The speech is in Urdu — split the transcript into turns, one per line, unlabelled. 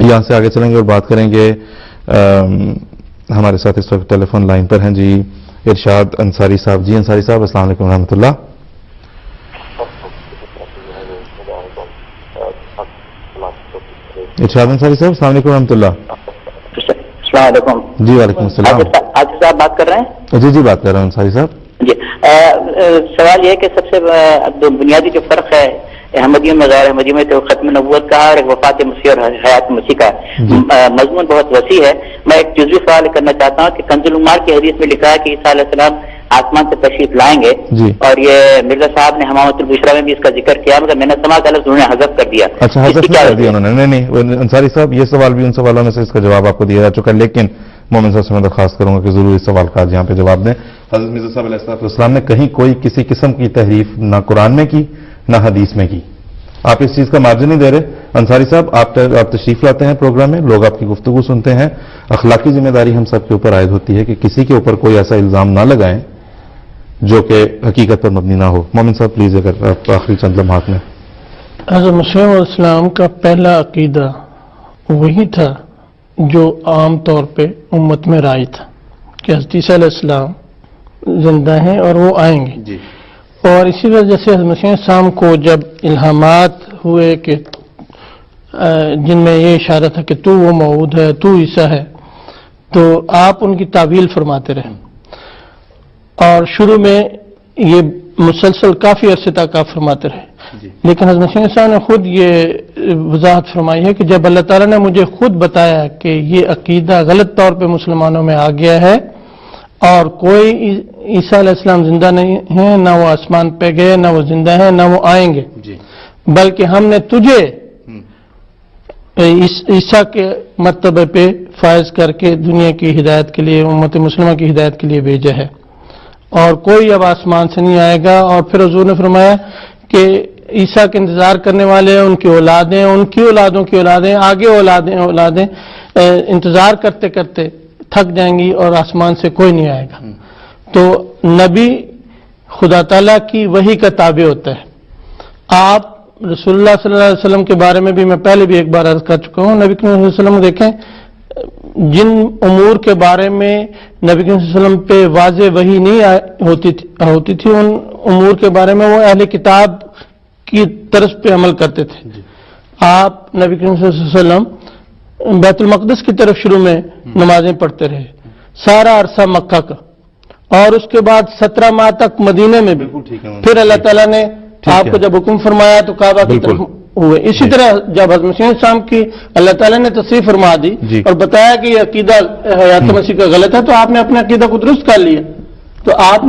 یہاں سے آگے چلیں گے اور بات کریں گے. ہمارے ساتھ اس وقت ٹیلی فون لائن پر ہیں جی ارشاد انصاری صاحب. جی انصاری صاحب السلام علیکم ورحمۃ اللہ. ارشاد انصاری صاحب السلام علیکم ورحمۃ اللہ.
السلام علیکم.
جی وعلیکم السلام.
عاطف صاحب بات کر رہے ہیں؟
جی جی بات کر رہا ہوں انصاری صاحب.
جی سوال یہ ہے کہ سب سے بنیادی جو فرق ہے احمدیوں میں غیر احمدیوں میں تو ختم نبوت کا اور وفات مسیح اور حیات مسیح کا مضمون بہت وسیع ہے. میں ایک جزوی سوال کرنا چاہتا ہوں کہ کنز العمار کی حدیث میں لکھا ہے کہ عیسیٰ علیہ السلام آسمان سے تشریف لائیں گے اور یہ مرزا صاحب نے حمامۃ البشریٰ میں بھی اس کا ذکر کیا مگر میں نے سما کہ انہوں نے حذف کر دیا.
اچھا حذف کر دیا انہوں نے؟ نہیں انصاری صاحب یہ سوال بھی ان سوالوں میں سے اس کا جواب آپ کو دیا جا چکا. لیکن مومن صاحب سے میں درخواست کروں گا کہ ضرور اس سوال کا یہاں پہ جواب دیں. حضرت مرزا صاحب علیہ السلام نے کہیں کوئی کسی قسم کی تحریف نہ قرآن میں کی نہ حدیث میں کی. آپ اس چیز کا مارجن نہیں دے رہے. انصاری صاحب آپ تشریف لاتے ہیں پروگرام میں, لوگ آپ کی گفتگو سنتے ہیں. اخلاقی ذمہ داری ہم سب کے اوپر عائد ہوتی ہے کہ کسی کے اوپر کوئی ایسا الزام نہ لگائیں جو کہ حقیقت پر مبنی نہ ہو. مومن صاحب پلیز اگر آپ آخری چند لمحات میں.
حضرت مسیح علیہ السلام کا پہلا عقیدہ وہی تھا جو عام طور پہ امت میں رائج تھا کہ حضرت عیسیٰ علیہ السلام زندہ ہیں اور وہ آئیں گے
جی.
اور اسی وجہ سے حضرت مسیح السلام کو جب الہامات ہوئے کہ جن میں یہ اشارہ تھا کہ تو وہ موعود ہے, تو عیسیٰ ہے, تو آپ ان کی تعویل فرماتے رہے. اور شروع میں یہ مسلسل کافی عرصے تک آپ فرماتے رہے. لیکن حضرت مسیح السلام نے خود یہ وضاحت فرمائی ہے کہ جب اللہ تعالیٰ نے مجھے خود بتایا کہ یہ عقیدہ غلط طور پہ مسلمانوں میں آ گیا ہے اور کوئی عیسیٰ علیہ السلام زندہ نہیں ہے, نہ وہ آسمان پہ گئے, نہ وہ زندہ ہیں, نہ وہ آئیں گے, بلکہ ہم نے تجھے عیسیٰ کے مرتبے پہ فائز کر کے دنیا کی ہدایت کے لیے, امت مسلمہ کی ہدایت کے لیے بھیجا ہے اور کوئی اب آسمان سے نہیں آئے گا. اور پھر حضور نے فرمایا کہ عیسیٰ کے انتظار کرنے والے ان کی اولادیں, ان کی اولادوں کی اولادیں, آگے اولادیں انتظار کرتے کرتے تھک جائیں گی اور آسمان سے کوئی نہیں آئے گا. تو نبی خدا تعالیٰ کی وحی کا تابع ہوتا ہے. آپ رسول اللہ صلی اللہ علیہ وسلم کے بارے میں بھی میں پہلے بھی ایک بار عرض کر چکا ہوں. نبی کریم صلی اللہ علیہ وسلم دیکھیں جن امور کے بارے میں نبی کریم صلی اللہ علیہ وسلم پہ واضح وحی نہیں ہوتی تھی ان امور کے بارے میں وہ اہل کتاب کی طرز پہ عمل کرتے تھے. آپ نبی کریم صلی اللہ علیہ وسلم بیت المقدس کی طرف شروع میں نمازیں پڑھتے رہے سارا عرصہ مکہ کا, اور اس کے بعد 17 ماہ تک مدینے میں بھی. پھر اللہ تعالیٰ نے آپ کو جب حکم فرمایا تو کعبہ کی طرف ہوئے. اسی طرح جب حضرت مسیح السلام کی اللہ تعالیٰ نے تصریح فرما دی اور بتایا کہ یہ عقیدہ حیات مسیح کا غلط ہے تو آپ نے اپنے عقیدہ کو درست کر لیا. تو آپ